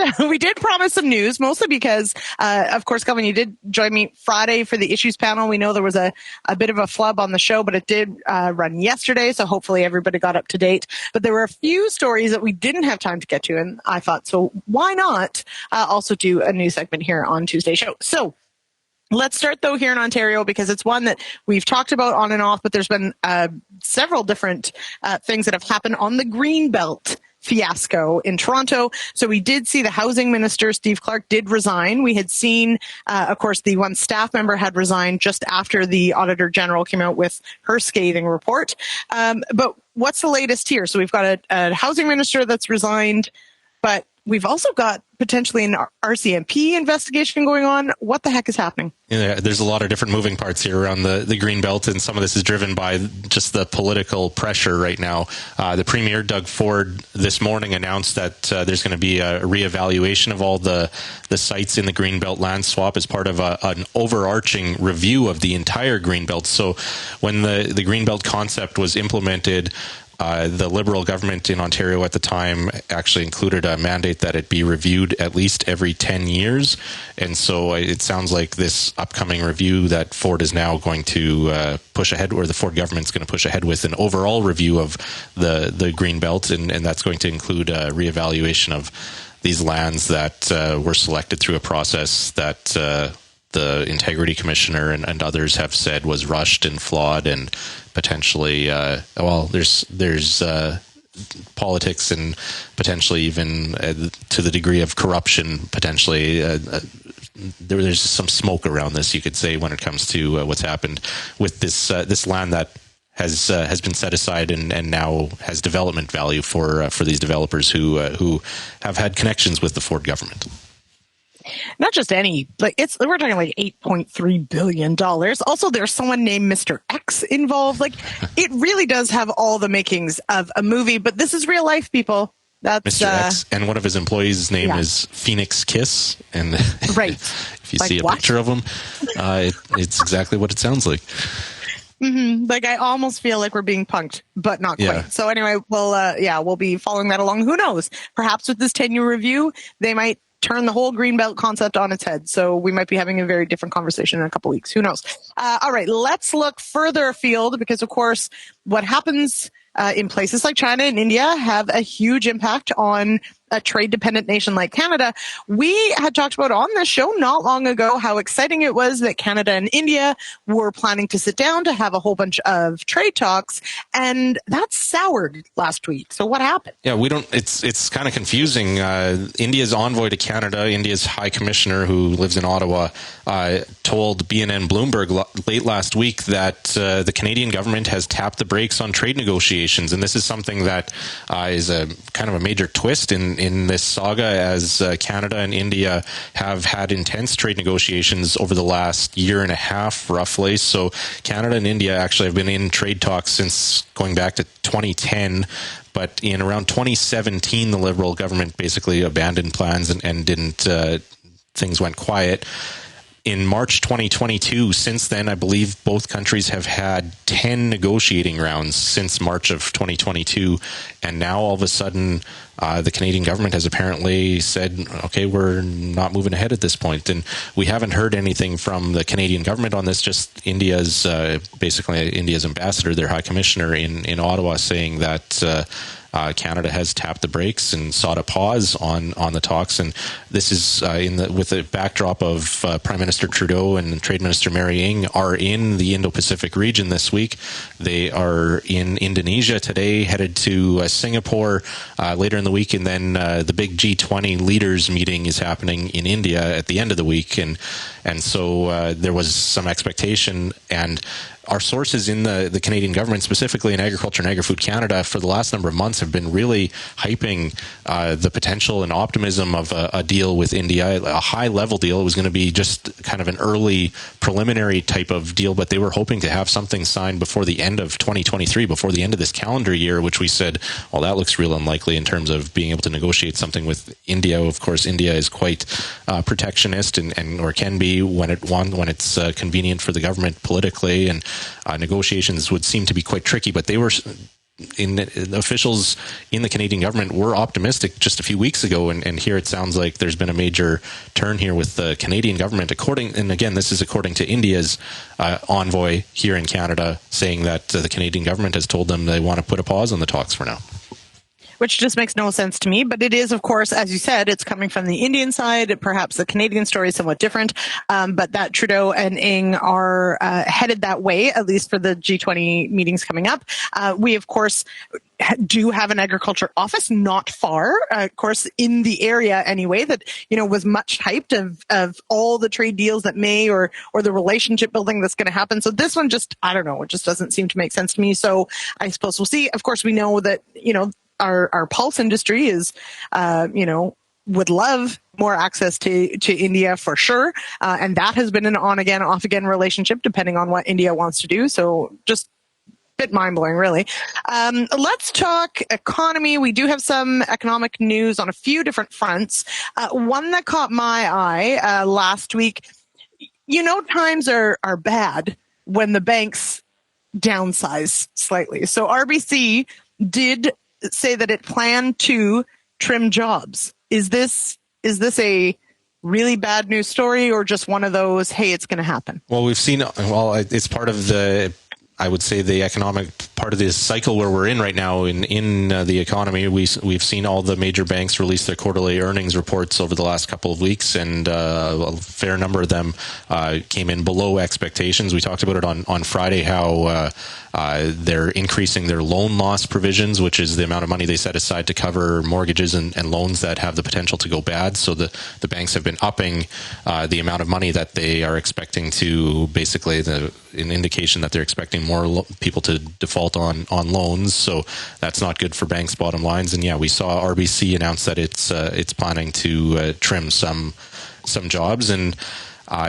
promise some news, mostly because, of course, Kelvin, you did join me Friday for the issues panel. We know there was a bit of a flub on the show, but it did run yesterday, so hopefully everybody got up to date. But there were a few stories that we didn't have time to get to, and I thought, so why not also do a news segment here on Tuesday's show? So let's start, though, here in Ontario, because it's one that we've talked about on and off, but there's been several different things that have happened on the Greenbelt fiasco in Toronto. So we did see the housing minister, Steve Clark, did resign. We had seen, of course, the one staff member had resigned just after the Auditor General came out with her scathing report. But what's the latest here? So we've got a housing minister that's resigned, but we've also got potentially an RCMP investigation going on. What the heck is happening? Yeah, there's a lot of different moving parts here around the Greenbelt, and some of this is driven by just the political pressure right now. The Premier, Doug Ford, this morning announced that there's going to be a reevaluation of all the sites in the Greenbelt land swap as part of an overarching review of the entire Greenbelt. So when the Greenbelt concept was implemented, the Liberal government in Ontario at the time actually included a mandate that it be reviewed at least every 10 years. And so it sounds like this upcoming review that Ford is now going to push ahead, or the Ford government's going to push ahead with an overall review of the Greenbelt, and that's going to include a reevaluation of these lands that were selected through a process that the Integrity Commissioner and others have said was rushed and flawed and potentially, there's politics and potentially even to the degree of corruption, potentially. There's some smoke around this, you could say, when it comes to what's happened with this land that has been set aside and now has development value for these developers who have had connections with the Ford government. Not just any, we're talking like $8.3 billion. Also, there's someone named Mr. X involved. It really does have all the makings of a movie, but this is real life, people. That's Mr. X, and one of his employees' name is Phoenix Kiss. And right. if you see a picture of him, it's exactly what it sounds like. Mm-hmm. I almost feel like we're being punked, but not quite. Yeah. So anyway, we'll be following that along. Who knows? Perhaps with this 10-year review, they might turn the whole Greenbelt concept on its head. So we might be having a very different conversation in a couple weeks. Who knows? All right, let's look further afield because, of course, what happens in places like China and India have a huge impact on a trade-dependent nation like Canada. We had talked about on this show not long ago how exciting it was that Canada and India were planning to sit down to have a whole bunch of trade talks, and that soured last week. So what happened? Yeah, it's kind of confusing. India's envoy to Canada, India's High Commissioner who lives in Ottawa, told BNN Bloomberg late last week that the Canadian government has tapped the brakes on trade negotiations, and this is something that is a kind of a major twist in this saga, as Canada and India have had intense trade negotiations over the last year and a half, roughly. So Canada and India actually have been in trade talks since going back to 2010. But in around 2017, the Liberal government basically abandoned plans and didn't. Things went quiet. In March 2022, since then, I believe both countries have had 10 negotiating rounds since March of 2022. And now all of a sudden, the Canadian government has apparently said, okay, we're not moving ahead at this point. And we haven't heard anything from the Canadian government on this, just India's ambassador, their High Commissioner in Ottawa, saying that Canada has tapped the brakes and sought a pause on the talks. And this is with the backdrop of Prime Minister Trudeau and Trade Minister Mary Ng are in the Indo-Pacific region this week. They are in Indonesia today, headed to Singapore later in the week, and then the big G20 leaders meeting is happening in India at the end of the week. And so there was some expectation, and our sources in the Canadian government, specifically in Agriculture and Agri-Food Canada, for the last number of months have been really hyping the potential and optimism of a deal with India, a high-level deal. It was going to be just kind of an early preliminary type of deal, but they were hoping to have something signed before the end of 2023, before the end of this calendar year, which we said, well, that looks real unlikely in terms of being able to negotiate something with India. Of course, India is quite protectionist and or can be when it's convenient for the government politically, and negotiations would seem to be quite tricky, but they were officials in the Canadian government were optimistic just a few weeks ago, and here it sounds like there's been a major turn here with the Canadian government, and again, this is according to India's envoy here in Canada, saying that the Canadian government has told them they want to put a pause on the talks for now. Which just makes no sense to me. But it is, of course, as you said, it's coming from the Indian side. Perhaps the Canadian story is somewhat different. But that Trudeau and Ng are headed that way, at least for the G20 meetings coming up. We, of course, do have an agriculture office not far, of course, in the area anyway, that, was much hyped of all the trade deals that may or the relationship building that's going to happen. So this one just, I don't know, it just doesn't seem to make sense to me. So I suppose we'll see. Of course, we know that, our pulse industry is, would love more access to India for sure. And that has been an on-again, off-again relationship, depending on what India wants to do. So just a bit mind-blowing, really. Let's talk economy. We do have some economic news on a few different fronts. One that caught my eye last week, times are bad when the banks downsize slightly. So RBC did say that it planned to trim jobs. Is this a really bad news story, or just one of those, hey, it's going to happen? Well, it's part of I would say the economic part of this cycle where we're in right now in the economy. We've seen all the major banks release their quarterly earnings reports over the last couple of weeks, and a fair number of them came in below expectations. We talked about it on Friday, how they're increasing their loan loss provisions, which is the amount of money they set aside to cover mortgages and loans that have the potential to go bad. So the banks have been upping the amount of money that they are expecting to, basically an indication that they're expecting more people to default on loans. So that's not good for banks' bottom lines. And yeah, we saw RBC announce that it's planning to trim some jobs. And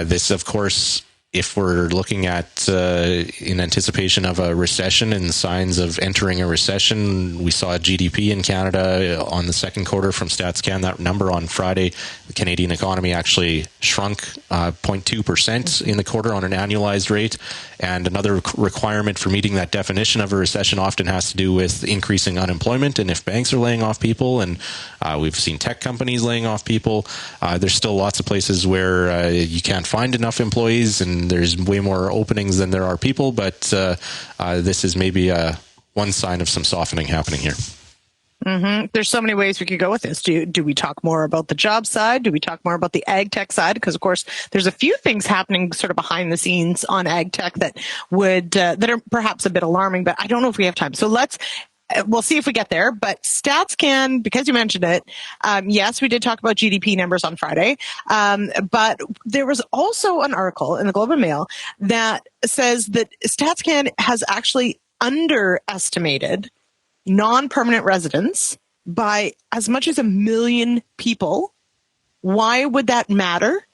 this, of course, if we're looking at in anticipation of a recession and signs of entering a recession, we saw GDP in Canada on the second quarter from StatsCan. That number on Friday, the Canadian economy actually shrunk 0.2% in the quarter on an annualized rate. And another requirement for meeting that definition of a recession often has to do with increasing unemployment. And if banks are laying off people, and we've seen tech companies laying off people, there's still lots of places where you can't find enough employees, and there's way more openings than there are people. But this is maybe one sign of some softening happening here. Mm-hmm. There's so many ways we could go with this. Do we talk more about the job side? Do we talk more about the ag tech side? Because of course, there's a few things happening sort of behind the scenes on ag tech that that are perhaps a bit alarming. But I don't know if we have time. So we'll see if we get there. But StatsCan, because you mentioned it, yes, we did talk about GDP numbers on Friday. But there was also an article in the Globe and Mail that says that StatsCan has actually underestimated non-permanent residents by as much as 1 million people. Why would that matter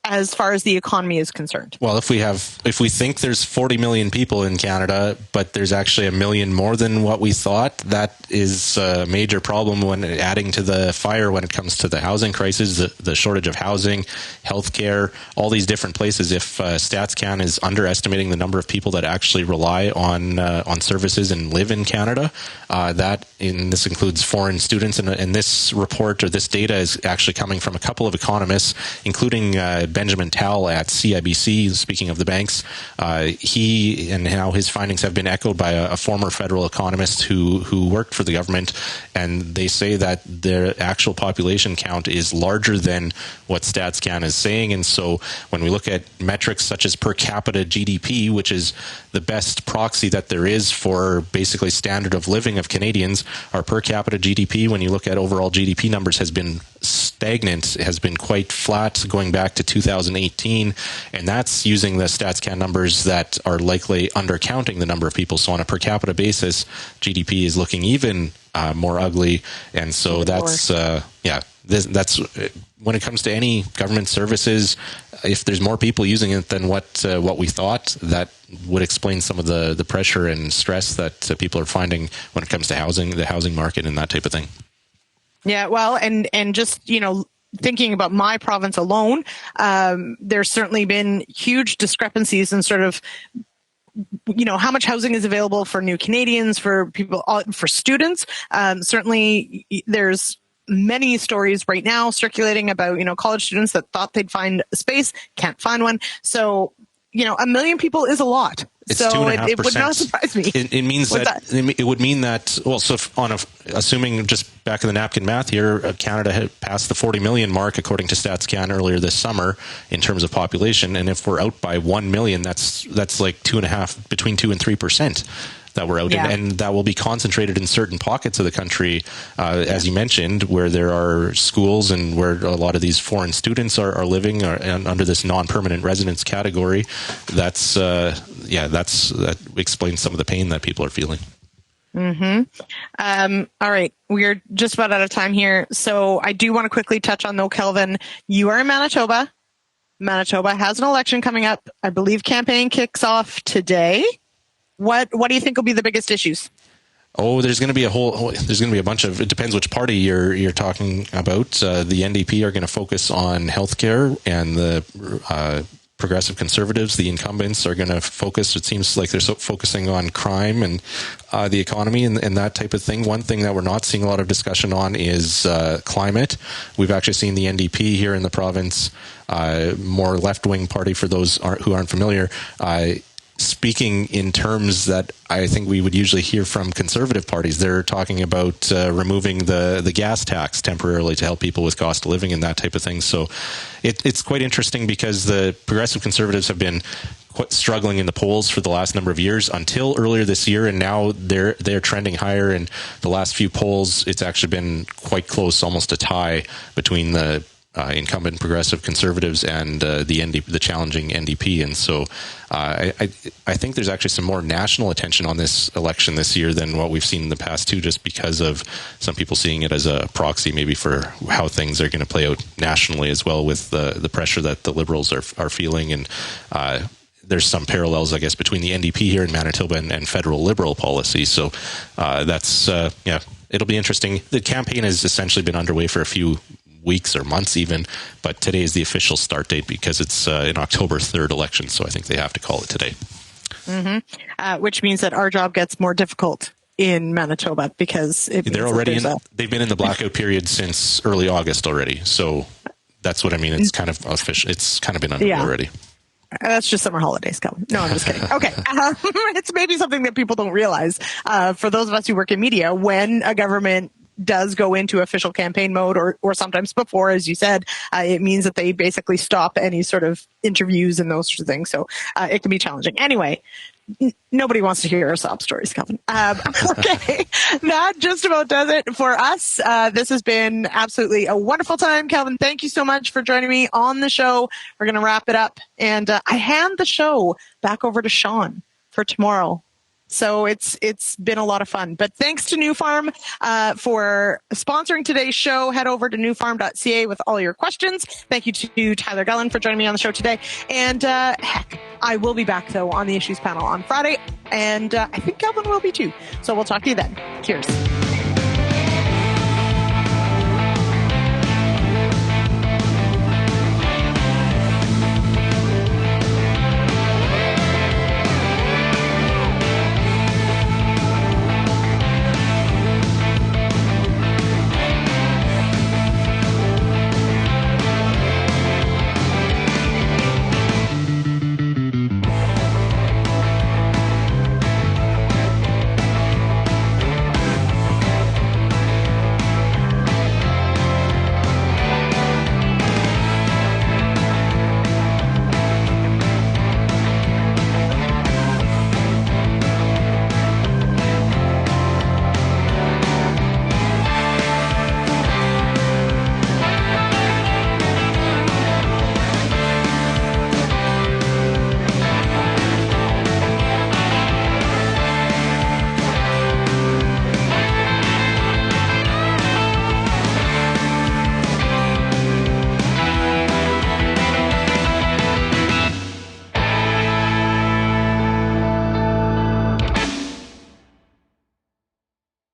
as far as the economy is concerned? Well, if we think there's 40 million people in Canada, but there's actually 1 million more than what we thought, that is a major problem when adding to the fire when it comes to the housing crisis, the shortage of housing, healthcare, all these different places. If StatsCan is underestimating the number of people that actually rely on services and live in Canada, this includes foreign students, and this report or this data is actually coming from a couple of economists, including quoting Benjamin Tal at CIBC, speaking of the banks, he and how his findings have been echoed by a former federal economist who worked for the government, and they say that their actual population count is larger than what StatsCan is saying. And so when we look at metrics such as per capita GDP, which is the best proxy that there is for basically standard of living of Canadians, our per capita GDP, when you look at overall GDP numbers, has been stagnant, has been quite flat going back to 2018, and that's using the StatsCan numbers that are likely undercounting the number of people. So on a per capita basis, GDP is looking even more ugly, and so that's that's when it comes to any government services, if there's more people using it than what we thought, that would explain some of the pressure and stress that people are finding when it comes to housing, the housing market, and that type of thing. Yeah, well, and just, thinking about my province alone, there's certainly been huge discrepancies in sort of, how much housing is available for new Canadians, for people, for students. Certainly there's many stories right now circulating about, college students that thought they'd find a space, can't find one. So, 1 million people is a lot. It's so 2.5%. It would not surprise me. It means it would mean that, assuming just back of the napkin math here, Canada had passed the 40 million mark according to StatsCan earlier this summer in terms of population, and if we're out by 1 million, that's like 2.5, between 2 and 3%. That we're out in, and that will be concentrated in certain pockets of the country, as you mentioned, where there are schools and where a lot of these foreign students are living under this non-permanent residence category. That explains some of the pain that people are feeling. Mm-hmm. All right. We're just about out of time here. So I do want to quickly touch on, though, Kelvin, you are in Manitoba. Manitoba has an election coming up. I believe campaign kicks off today. What do you think will be the biggest issues? Oh, there's going to be a bunch of, it depends which party you're talking about. The NDP are going to focus on healthcare, and the Progressive Conservatives, the incumbents, are going to focus, it seems like they're focusing on crime and the economy and that type of thing. One thing that we're not seeing a lot of discussion on is climate. We've actually seen the NDP here in the province, more left-wing party for those who aren't familiar, speaking in terms that I think we would usually hear from conservative parties. They're talking about removing the gas tax temporarily to help people with cost of living and that type of thing. So it's quite interesting because the Progressive Conservatives have been quite struggling in the polls for the last number of years until earlier this year, and now they're trending higher. And the last few polls, it's actually been quite close, almost a tie between the incumbent Progressive Conservatives and the challenging NDP, and so I think there's actually some more national attention on this election this year than what we've seen in the past too, just because of some people seeing it as a proxy maybe for how things are going to play out nationally as well, with the pressure that the Liberals are feeling, and there's some parallels, I guess, between the NDP here in Manitoba and federal Liberal policy. So that's it'll be interesting. The campaign has essentially been underway for a few weeks or months even, but today is the official start date because it's an October 3rd election, so I think they have to call it today. Mm-hmm. Which means that our job gets more difficult in Manitoba because they've been in the blackout period since early August already, so that's what I mean. It's kind of official. It's kind of been underway already. That's just summer holidays, Kelvin. No, I'm just kidding. Okay. It's maybe something that people don't realize. For those of us who work in media, when a government does go into official campaign mode, or sometimes before, as you said, it means that they basically stop any sort of interviews and those sorts of things. So it can be challenging. Anyway, nobody wants to hear our sob stories, Kelvin. Okay, that just about does it for us. This has been absolutely a wonderful time. Kelvin, thank you so much for joining me on the show. We're going to wrap it up, and I hand the show back over to Sean for tomorrow. So it's been a lot of fun. But thanks to NuFarm for sponsoring today's show. Head over to nufarm.ca with all your questions. Thank you to Tyler Gullen for joining me on the show today. And I will be back, though, on the Issues panel on Friday. And I think Kelvin will be, too. So we'll talk to you then. Cheers.